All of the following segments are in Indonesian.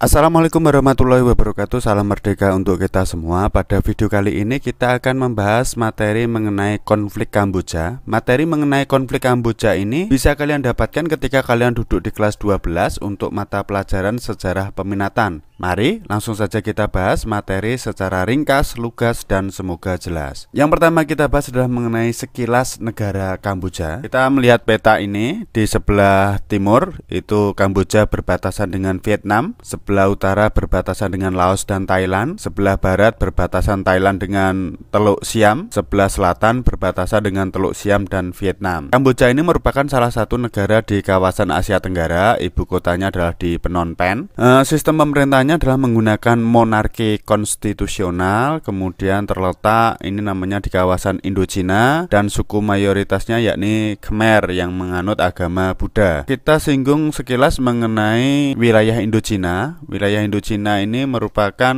Assalamualaikum warahmatullahi wabarakatuh. Salam merdeka untuk kita semua. Pada video kali ini kita akan membahas materi mengenai konflik Kamboja. Materi mengenai konflik Kamboja ini bisa kalian dapatkan ketika kalian duduk di kelas 12 untuk mata pelajaran sejarah peminatan. Mari langsung saja kita bahas materi secara ringkas, lugas, dan semoga jelas. Yang pertama kita bahas adalah mengenai sekilas negara Kamboja. Kita melihat peta ini. Di sebelah timur itu Kamboja berbatasan dengan Vietnam, sebelah utara berbatasan dengan Laos dan Thailand, sebelah barat berbatasan Thailand dengan Teluk Siam, sebelah selatan berbatasan dengan Teluk Siam dan Vietnam. Kamboja ini merupakan salah satu negara di kawasan Asia Tenggara. Ibu kotanya adalah di Phnom Penh. Sistem pemerintahnya adalah menggunakan monarki konstitusional, kemudian terletak ini namanya di kawasan Indochina, dan suku mayoritasnya yakni Khmer yang menganut agama Buddha. Kita singgung sekilas mengenai wilayah Indochina. Wilayah Indochina ini merupakan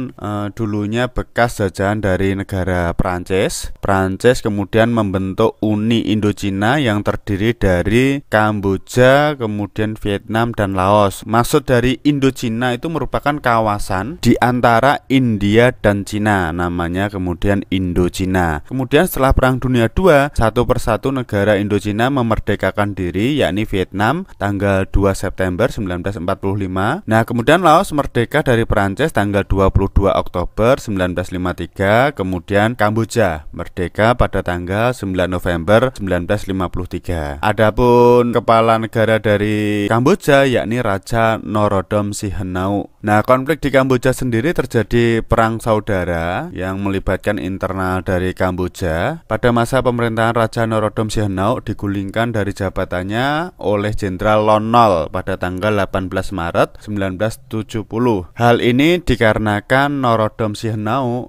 dulunya bekas jajahan dari negara Prancis. Prancis kemudian membentuk Uni Indochina yang terdiri dari Kamboja, kemudian Vietnam dan Laos. Maksud dari Indochina itu merupakan kawasan di antara India dan Cina, namanya kemudian Indochina. Kemudian setelah Perang Dunia II, satu persatu negara Indochina memerdekakan diri, yakni Vietnam tanggal 2 September 1945. Nah, kemudian Laos merdeka dari Perancis tanggal 22 Oktober 1953, kemudian Kamboja merdeka pada tanggal 9 November 1953. Adapun kepala negara dari Kamboja yakni Raja Norodom Sihanouk. Nah, konflik di Kamboja sendiri terjadi perang saudara yang melibatkan internal dari Kamboja. Pada masa pemerintahan Raja Norodom Sihanouk digulingkan dari jabatannya oleh Jenderal Lon Nol pada tanggal 18 Maret 1970. Hal ini dikarenakan Norodom Sihanouk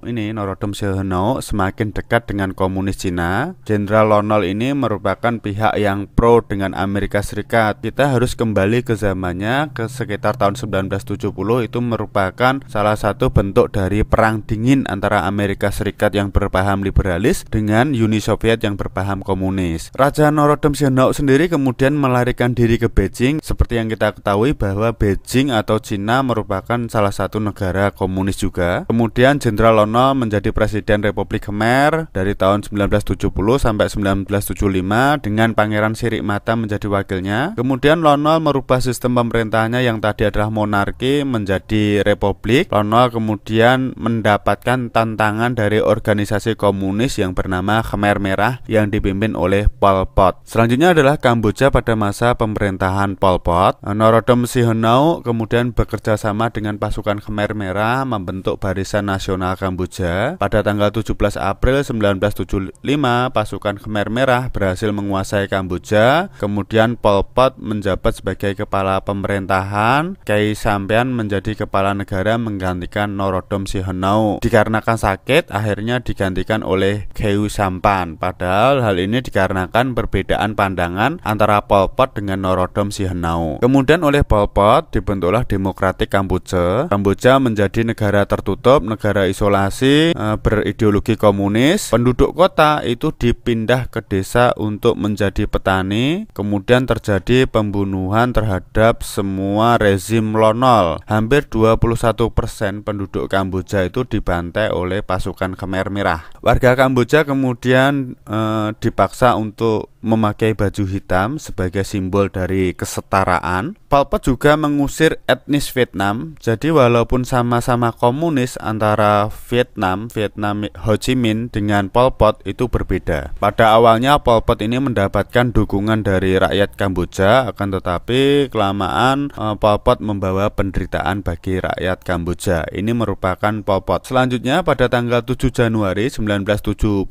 semakin dekat dengan komunis Cina. Jenderal Lon Nol ini merupakan pihak yang pro dengan Amerika Serikat. Kita harus kembali ke zamannya, ke sekitar tahun 1970. Itu merupakan salah satu bentuk dari perang dingin antara Amerika Serikat yang berpaham liberalis dengan Uni Soviet yang berpaham komunis. Raja Norodom Sihanouk sendiri kemudian melarikan diri ke Beijing. Seperti yang kita ketahui bahwa Beijing atau Cina merupakan salah satu negara komunis juga. Kemudian Jenderal Lon Nol menjadi Presiden Republik Khmer dari tahun 1970 sampai 1975 dengan Pangeran Sirik Mata menjadi wakilnya. Kemudian Lon Nol merubah sistem pemerintahannya yang tadi adalah monarki menjadi republik. Lon Nol kemudian mendapatkan tantangan dari organisasi komunis yang bernama Khmer Merah yang dipimpin oleh Pol Pot. Selanjutnya adalah Kamboja pada masa pemerintahan Pol Pot. Norodom Sihanouk kemudian bekerja sama dengan pasukan Khmer Merah membentuk Barisan Nasional Kamboja. Pada tanggal 17 April 1975, pasukan Khmer Merah berhasil menguasai Kamboja. Kemudian Pol Pot menjabat sebagai kepala pemerintahan. Kei Sampan menjadi kepala negara menggantikan Norodom Sihanouk. Dikarenakan sakit, akhirnya digantikan oleh Keu Sampan. Padahal hal ini dikarenakan perbedaan pandangan antara Pol Pot dengan Norodom Sihanouk. Kemudian oleh Pol Pot dibentuklah Demokratik Kamboja. Kamboja menjadi negara tertutup, negara isolasi, berideologi komunis. Penduduk kota itu dipindah ke desa untuk menjadi petani. Kemudian terjadi pembunuhan terhadap semua rezim Lon Nol. Hampir 21% penduduk Kamboja itu dibantai oleh pasukan Khmer Merah. Warga Kamboja kemudian dipaksa untuk memakai baju hitam sebagai simbol dari kesetaraan. Pol Pot juga mengusir etnis Vietnam. Jadi walaupun sama-sama komunis antara Vietnam Ho Chi Minh dengan Pol Pot itu berbeda. Pada awalnya Pol Pot ini mendapatkan dukungan dari rakyat Kamboja, akan tetapi kelamaan Pol Pot membawa penderitaan bagi rakyat Kamboja. Ini merupakan Pol Pot. Selanjutnya pada tanggal 7 Januari 1979,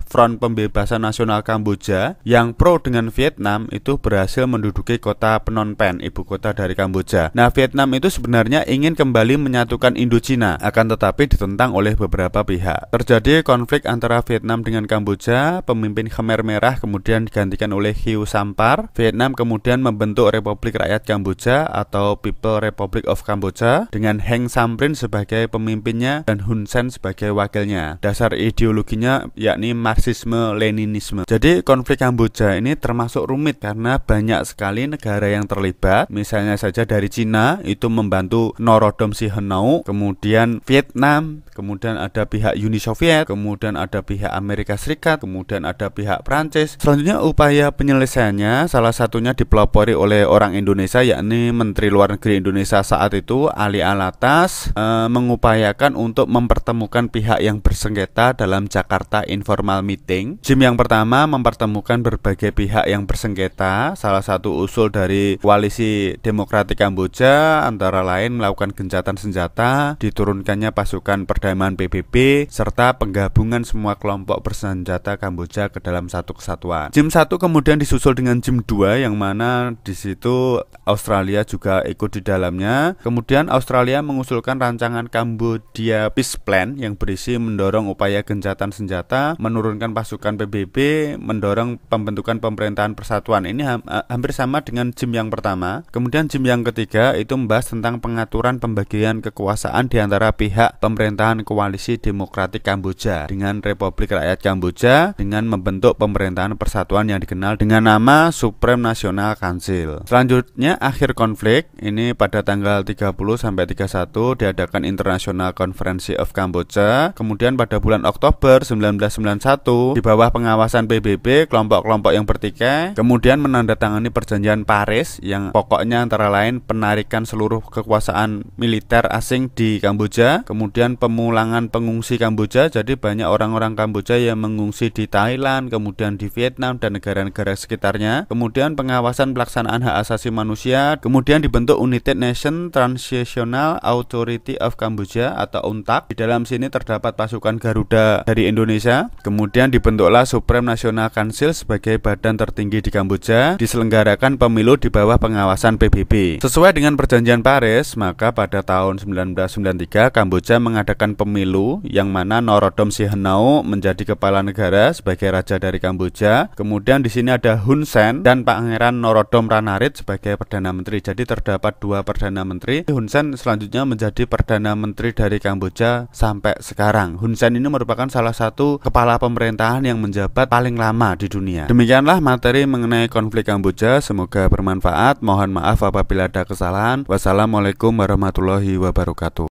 Front Pembebasan Nasional Kamboja yang pro dengan Vietnam itu berhasil menduduki kota Phnom Penh, ibu kota dari Kamboja. Nah, Vietnam itu sebenarnya ingin kembali menyatukan Indochina, akan tetapi ditentang oleh beberapa pihak. Terjadi konflik antara Vietnam dengan Kamboja. Pemimpin Khmer Merah kemudian digantikan oleh Khieu Sampar. Vietnam kemudian membentuk Republik Rakyat Kamboja atau People Republic of Cambodia dengan Heng Samrin sebagai pemimpinnya dan Hun Sen sebagai wakilnya. Dasar ideologinya yakni Marxisme-Leninisme. Jadi konflik Kamboja ini termasuk rumit karena banyak sekali negara yang terlibat terlibat. Misalnya saja dari Cina itu membantu Norodom Sihanouk, kemudian Vietnam, kemudian ada pihak Uni Soviet, kemudian ada pihak Amerika Serikat, kemudian ada pihak Prancis. Selanjutnya upaya penyelesaiannya salah satunya dipelopori oleh orang Indonesia, yakni Menteri Luar Negeri Indonesia saat itu Ali Alatas mengupayakan untuk mempertemukan pihak yang bersengketa dalam Jakarta Informal Meeting. JIM yang pertama mempertemukan berbagai pihak yang bersengketa. Salah satu usul dari Koalisi Demokratik Kamboja antara lain melakukan gencatan senjata, diturunkannya pasukan perdamaian PBB, serta penggabungan semua kelompok bersenjata Kamboja ke dalam satu kesatuan. JIM 1 kemudian disusul dengan JIM 2 yang mana di situ Australia juga ikut di dalamnya. Kemudian Australia mengusulkan rancangan Cambodia Peace Plan yang berisi mendorong upaya gencatan senjata, menurunkan pasukan PBB, mendorong pembentukan pemerintahan persatuan. Ini hampir sama dengan JIM yang pertama. Kemudian JIM yang ketiga itu membahas tentang pengaturan pembagian kekuasaan di antara pihak pemerintahan Koalisi Demokratik Kamboja dengan Republik Rakyat Kamboja dengan membentuk pemerintahan persatuan yang dikenal dengan nama Supreme National Council. Selanjutnya akhir konflik ini pada tanggal 30 sampai 31 diadakan International Conference of Cambodia. Kemudian pada bulan Oktober 1991 di bawah pengawasan PBB kelompok-kelompok yang bertikai kemudian menandatangani perjanjian Paris yang pokoknya antara lain penarikan seluruh kekuasaan militer asing di Kamboja, kemudian pemulangan pengungsi Kamboja. Jadi banyak orang-orang Kamboja yang mengungsi di Thailand, kemudian di Vietnam dan negara-negara sekitarnya. Kemudian pengawasan pelaksanaan hak asasi manusia, kemudian dibentuk United Nations Transitional Authority of Cambodia atau UNTAC. Di dalam sini terdapat pasukan Garuda dari Indonesia. Kemudian dibentuklah Supreme National Council sebagai badan tertinggi di Kamboja. Diselenggarakan pemilu di bawah pengawasan PBB. Sesuai dengan perjanjian Paris, maka pada tahun 1993 Kamboja mengadakan pemilu yang mana Norodom Sihanouk menjadi kepala negara sebagai raja dari Kamboja. Kemudian di sini ada Hun Sen dan Pangeran Norodom Ranariddh sebagai perdana menteri. Jadi terdapat dua perdana menteri. Hun Sen selanjutnya menjadi perdana menteri dari Kamboja sampai sekarang. Hun Sen ini merupakan salah satu kepala pemerintahan yang menjabat paling lama di dunia. Demikianlah materi mengenai konflik Kamboja. Semoga bermanfaat. Mohon maaf apabila ada kesalahan. Wassalamualaikum warahmatullahi wabarakatuh.